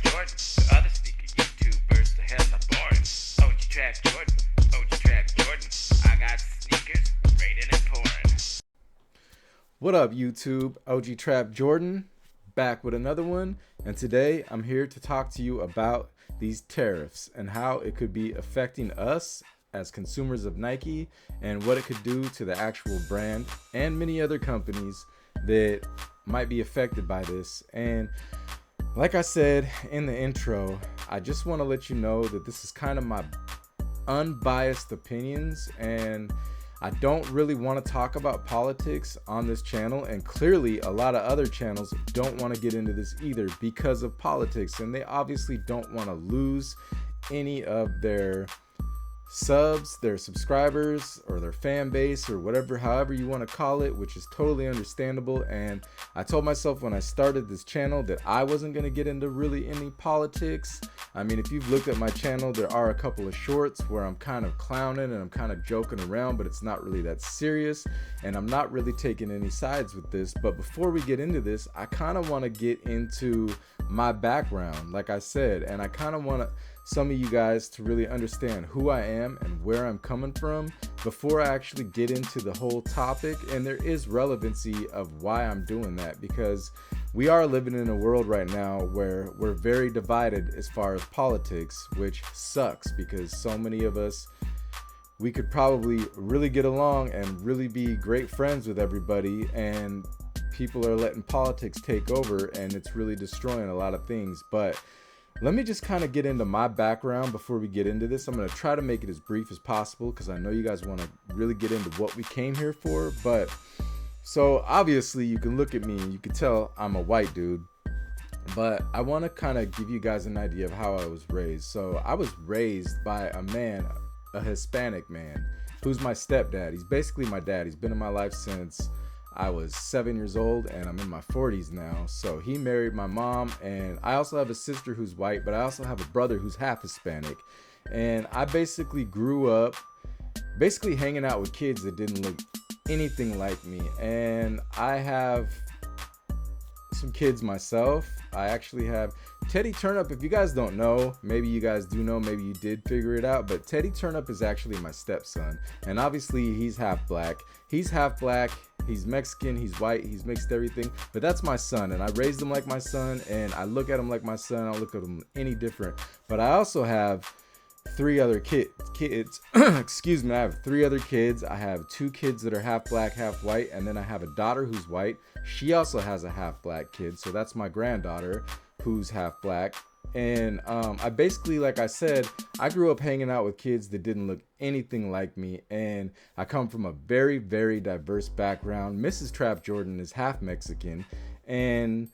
Jordan. The other sneaker YouTubers, the hell are born. OG Trap Jordan, OG Trap Jordan. I got sneakers, raining and pouring. What up, YouTube? OG Trap Jordan, back with another one. And today I'm here to talk to you about these tariffs and how it could be affecting us as consumers of Nike and what it could do to the actual brand and many other companies that might be affected by this. And like I said in the intro, I just want to let you know that this is kind of my unbiased opinions, and I don't really want to talk about politics on this channel, and clearly a lot of other channels don't want to get into this either because of politics, and they obviously don't want to lose any of their subs, their subscribers, or their fan base, or whatever, however you want to call it, which is totally understandable. And I told myself when I started this channel that I wasn't going to get into really any politics. I mean, if you've looked at my channel, there are a couple of shorts where I'm kind of clowning and I'm kind of joking around, but it's not really that serious, and I'm not really taking any sides with this. But before we get into this, I kind of want to get into my background, like I said, and I kind of want some of you guys to really understand who I am and where I'm coming from before I actually get into the whole topic. And there is relevancy of why I'm doing that, because we are living in a world right now where we're very divided as far as politics, which sucks because so many of us, we could probably really get along and really be great friends with everybody, and people are letting politics take over and it's really destroying a lot of things. But let me just kind of get into my background before we get into this. I'm going to try to make it as brief as possible because I know you guys want to really get into what we came here for. But so obviously you can look at me and you can tell I'm a white dude, but I want to kind of give you guys an idea of how I was raised. So I was raised by a man, a Hispanic man, who's my stepdad. He's basically my dad. He's been in my life since I was 7 years old, and I'm in my 40s now. So he married my mom, and I also have a sister who's white, but I also have a brother who's half Hispanic. And I basically grew up basically hanging out with kids that didn't look anything like me. And I have some kids myself. I actually have Teddy Turnup. If you guys don't know, maybe you guys do know, maybe you did figure it out, but Teddy Turnup is actually my stepson. And obviously he's half black. He's half black. He's Mexican, he's white, he's mixed everything, but that's my son, and I raised him like my son, and I look at him like my son. I don't look at him any different. But I also have three other kids. Excuse me, I have three other kids. I have two kids that are half black, half white, and then I have a daughter who's white. She also has a half black kid, so that's my granddaughter who's half black. And I basically, like I said, I grew up hanging out with kids that didn't look anything like me, and I come from a very, very diverse background. Mrs. Trap Jordan is half Mexican, and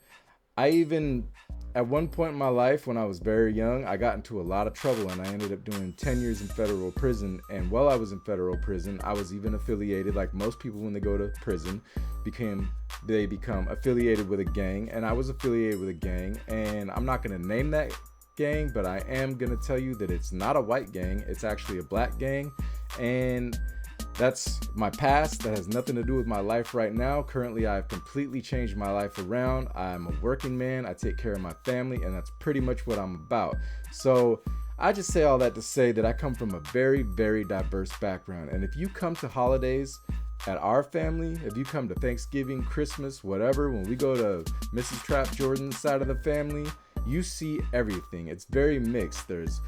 I even, at one point in my life when I was very young, I got into a lot of trouble, and I ended up doing 10 years in federal prison. And while I was in federal prison, I was even affiliated, like most people when they go to prison, they become affiliated with a gang, and I was affiliated with a gang, and I'm not going to name that gang, but I am going to tell you that it's not a white gang, it's actually a black gang. And that's my past. That has nothing to do with my life right now. Currently, I've completely changed my life around. I'm a working man. I take care of my family, and that's pretty much what I'm about. So I just say all that to say that I come from a very, very diverse background. And if you come to holidays at our family, if you come to Thanksgiving, Christmas, whatever, when we go to Mrs. Trap Jordan's side of the family, you see everything. It's very mixed. There's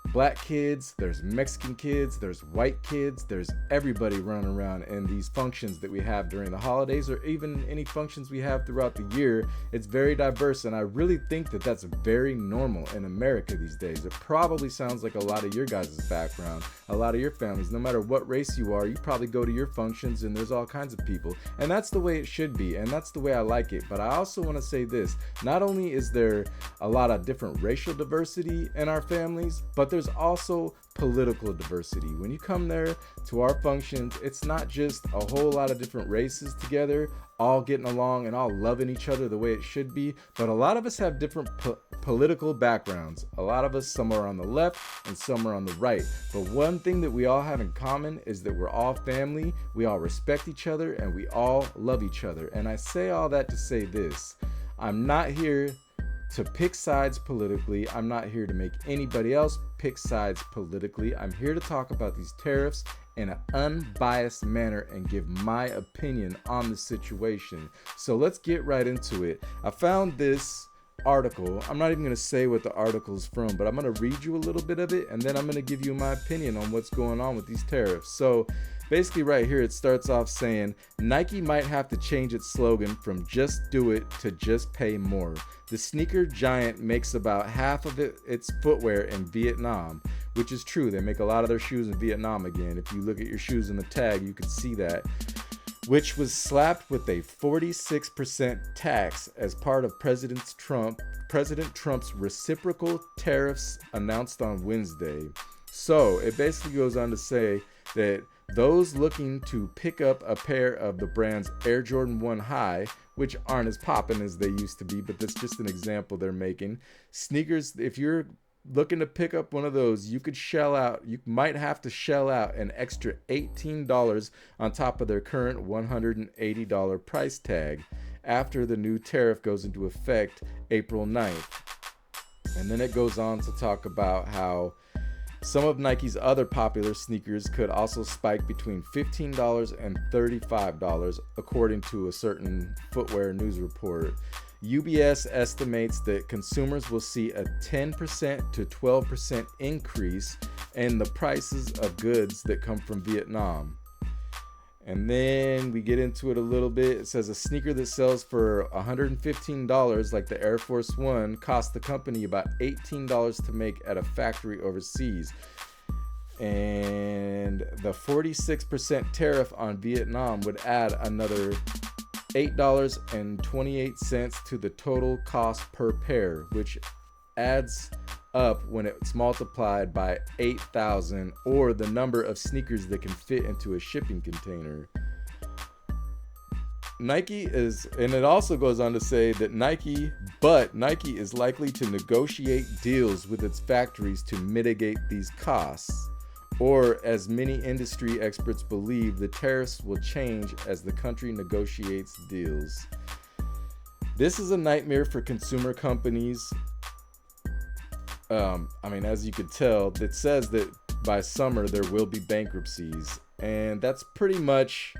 black kids, there's Mexican kids, there's white kids, there's everybody running around in these functions that we have during the holidays, or even any functions we have throughout the year. It's very diverse, and I really think that that's very normal in America these days. It probably sounds like a lot of your guys' background, a lot of your families, no matter what race you are, you probably go to your functions and there's all kinds of people, and that's the way it should be, and that's the way I like it. But I also want to say this: not only is there a lot of different racial diversity in our families, but there's also political diversity. When you come there to our functions, it's not just a whole lot of different races together all getting along and all loving each other the way it should be, but a lot of us have different political backgrounds. A lot of us, some are on the left and some are on the right, but one thing that we all have in common is that we're all family, we all respect each other, and we all love each other. And I say all that to say this: I'm not here to pick sides politically. I'm not here to make anybody else pick sides politically. I'm here to talk about these tariffs in an unbiased manner and give my opinion on the situation. So let's get right into it. I found this article. I'm not even going to say what the article is from, but I'm going to read you a little bit of it, and then I'm going to give you my opinion on what's going on with these tariffs. So basically right here, it starts off saying Nike might have to change its slogan from just do it to just pay more. The sneaker giant makes about half of its footwear in Vietnam, which is true. They make a lot of their shoes in Vietnam again. If you look at your shoes in the tag, you can see that, which was slapped with a 46% tax as part of President Trump's reciprocal tariffs announced on Wednesday. So it basically goes on to say that those looking to pick up a pair of the brand's Air Jordan 1 High, which aren't as poppin' as they used to be, but that's just an example they're making. Sneakers, if you're looking to pick up one of those, you might have to shell out an extra $18 on top of their current $180 price tag after the new tariff goes into effect April 9th. And then it goes on to talk about how some of Nike's other popular sneakers could also spike between $15 and $35, according to a certain footwear news report. UBS estimates that consumers will see a 10% to 12% increase in the prices of goods that come from Vietnam. And then we get into it a little bit. It says a sneaker that sells for $115, like the Air Force One, costs the company about $18 to make at a factory overseas. And the 46% tariff on Vietnam would add another $8.28 to the total cost per pair, which adds up when it's multiplied by 8,000, or the number of sneakers that can fit into a shipping container. Nike is, and it also goes on to say that Nike is likely to negotiate deals with its factories to mitigate these costs. Or, as many industry experts believe, the tariffs will change as the country negotiates deals. This is a nightmare for consumer companies. As you could tell, it says that by summer there will be bankruptcies, and that's pretty much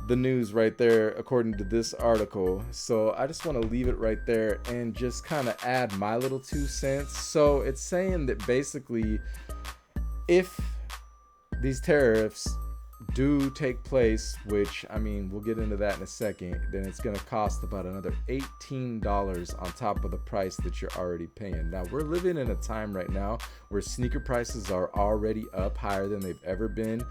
the news right there according to this article. So I just want to leave it right there and just kind of add my little 2 cents. So it's saying that basically, if these tariffs do take place, which we'll get into that in a second, then it's going to cost about another $18 on top of the price that you're already paying. Now, we're living in a time right now where sneaker prices are already up higher than they've ever been.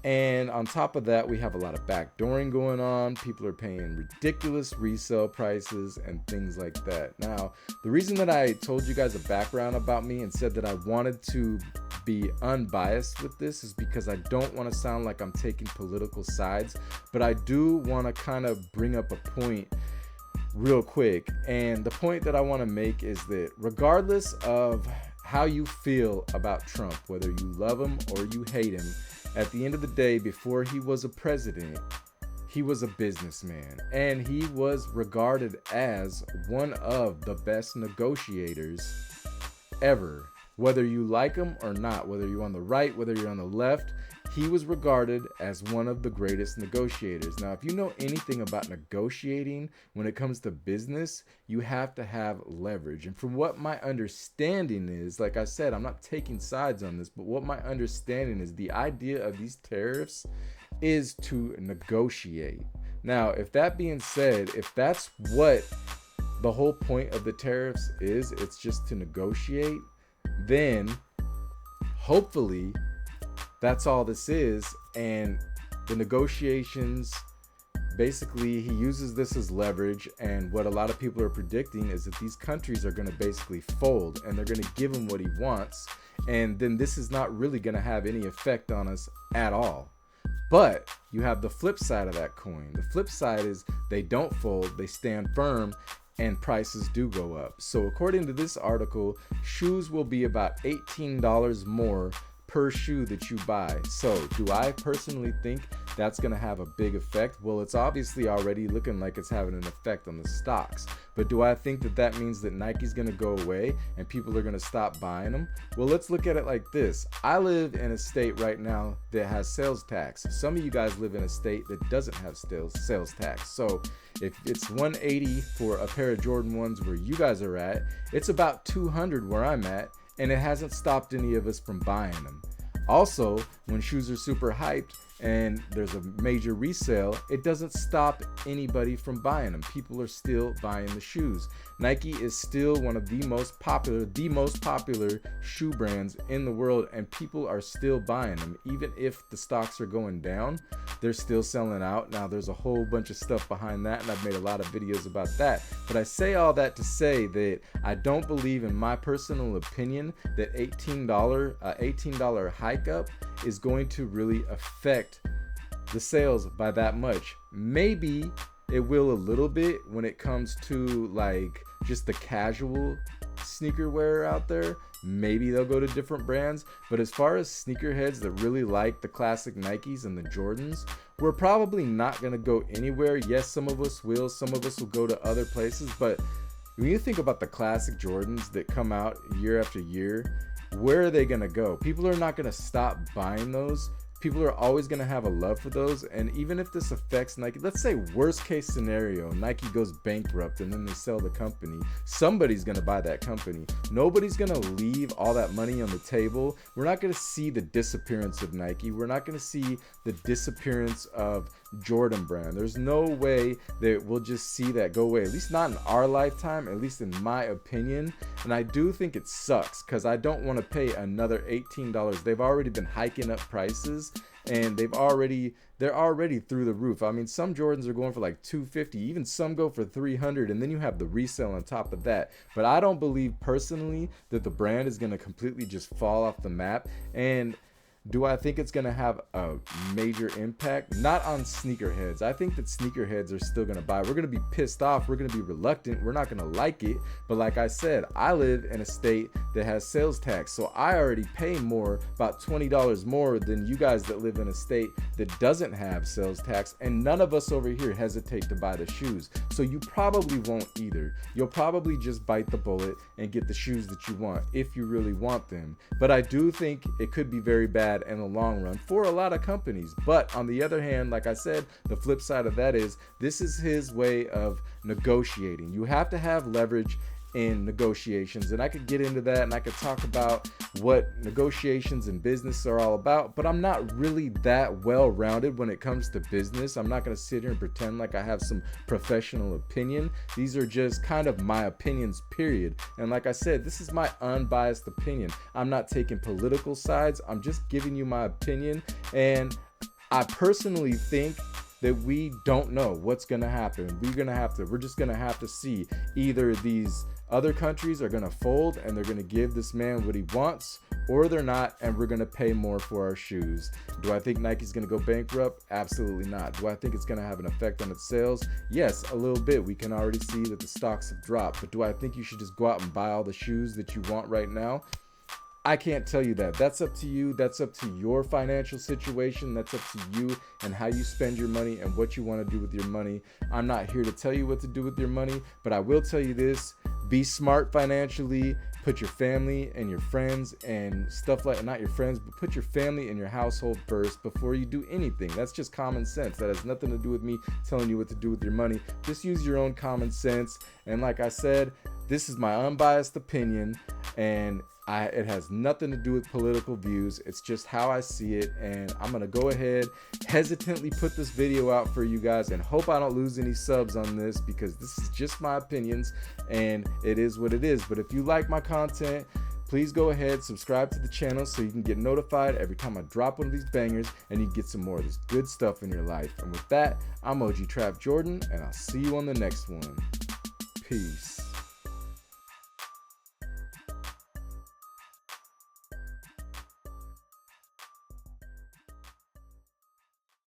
And on top of that, we have a lot of backdooring going on. People are paying ridiculous resale prices and things like that. Now, the reason that I told you guys a background about me and said that I wanted to be unbiased with this is because I don't want to sound like I'm taking political sides, but I do want to kind of bring up a point real quick. And the point that I want to make is that regardless of how you feel about Trump, whether you love him or you hate him, at the end of the day, before he was a president, he was a businessman, and he was regarded as one of the best negotiators ever. Whether you like him or not, whether you're on the right, whether you're on the left, he was regarded as one of the greatest negotiators. Now, if you know anything about negotiating when it comes to business, you have to have leverage. And from what my understanding is, like I said, I'm not taking sides on this, but what my understanding is, the idea of these tariffs is to negotiate. Now, if that being said, if that's what the whole point of the tariffs is, it's just to negotiate, then hopefully that's all this is. And the negotiations, basically he uses this as leverage, and what a lot of people are predicting is that these countries are going to basically fold and they're going to give him what he wants, and then this is not really going to have any effect on us at all. But you have the flip side of that coin. The flip side is they don't fold, they stand firm, and prices do go up. So according to this article, shoes will be about $18 more per shoe that you buy. So do I personally think that's going to have a big effect. Well, it's obviously already looking like it's having an effect on the stocks. But do I think that that means that Nike's going to go away and people are going to stop buying them? Well, let's look at it like this. I live in a state right now that has sales tax. Some of you guys live in a state that doesn't have sales tax. So if it's 180 for a pair of Jordan 1s where you guys are at, it's about 200 where I'm at, and it hasn't stopped any of us from buying them. Also, when shoes are super hyped and there's a major resale, it doesn't stop anybody from buying them. People are still buying the shoes. Nike is still one of the most popular shoe brands in the world, and people are still buying them. Even if the stocks are going down, they're still selling out. Now, there's a whole bunch of stuff behind that, and I've made a lot of videos about that. But I say all that to say that I don't believe, in my personal opinion, that $18 hike up is going to really affect the sales by that much. Maybe it will a little bit when it comes to like just the casual sneaker wearer out there. Maybe they'll go to different brands, but as far as sneakerheads that really like the classic Nikes and the Jordans, we're probably not going to go anywhere. Yes, some of us will go to other places, but when you think about the classic Jordans that come out year after year, where are they going to go? People are not going to stop buying those. People are always going to have a love for those. And even if this affects Nike, let's say worst case scenario, Nike goes bankrupt and then they sell the company. Somebody's going to buy that company. Nobody's going to leave all that money on the table. We're not going to see the disappearance of Nike. We're not going to see the disappearance of Jordan brand. There's no way that we'll just see that go away, at least not in our lifetime, at least in my opinion. And I do think it sucks because I don't want to pay another $18. They've already been hiking up prices, and they're already through the roof. I mean, some Jordans are going for like $250, even some go for $300, and then you have the resale on top of that. But I don't believe personally that the brand is going to completely just fall off the map. And do I think it's going to have a major impact? Not on sneakerheads. I think that sneakerheads are still going to buy. We're going to be pissed off. We're going to be reluctant. We're not going to like it. But like I said, I live in a state that has sales tax. So I already pay more, about $20 more than you guys that live in a state that doesn't have sales tax. And none of us over here hesitate to buy the shoes. So you probably won't either. You'll probably just bite the bullet and get the shoes that you want if you really want them. But I do think it could be very bad in the long run for a lot of companies. But on the other hand, like I said, the flip side of that is this is his way of negotiating. You have to have leverage in negotiations, and I could get into that and I could talk about what negotiations and business are all about, but I'm not really that well rounded when it comes to business. I'm not going to sit here and pretend like I have some professional opinion. These are just kind of my opinions, period. And like I said, this is my unbiased opinion. I'm not taking political sides. I'm just giving you my opinion, and I personally think that we don't know what's going to happen. We're just going to have to see. Either these other countries are going to fold and they're going to give this man what he wants, or they're not, and we're going to pay more for our shoes. Do I think Nike's going to go bankrupt? Absolutely not. Do I think it's going to have an effect on its sales? Yes, a little bit. We can already see that the stocks have dropped. But do I think you should just go out and buy all the shoes that you want right now? I can't tell you that. That's up to you. That's up to your financial situation. That's up to you and how you spend your money and what you want to do with your money. I'm not here to tell you what to do with your money, but I will tell you this. Be smart financially. Put your family and your friends and stuff like, not your friends, but put your family and your household first before you do anything. That's just common sense. That has nothing to do with me telling you what to do with your money. Just use your own common sense. And like I said, this is my unbiased opinion, and it has nothing to do with political views. It's just how I see it, and I'm gonna go ahead, hesitantly put this video out for you guys, and hope I don't lose any subs on this, because this is just my opinions, and it is what it is. But if you like my content, please go ahead, subscribe to the channel so you can get notified every time I drop one of these bangers, and you get some more of this good stuff in your life. And with that, I'm OG Trap Jordan, and I'll see you on the next one. Peace.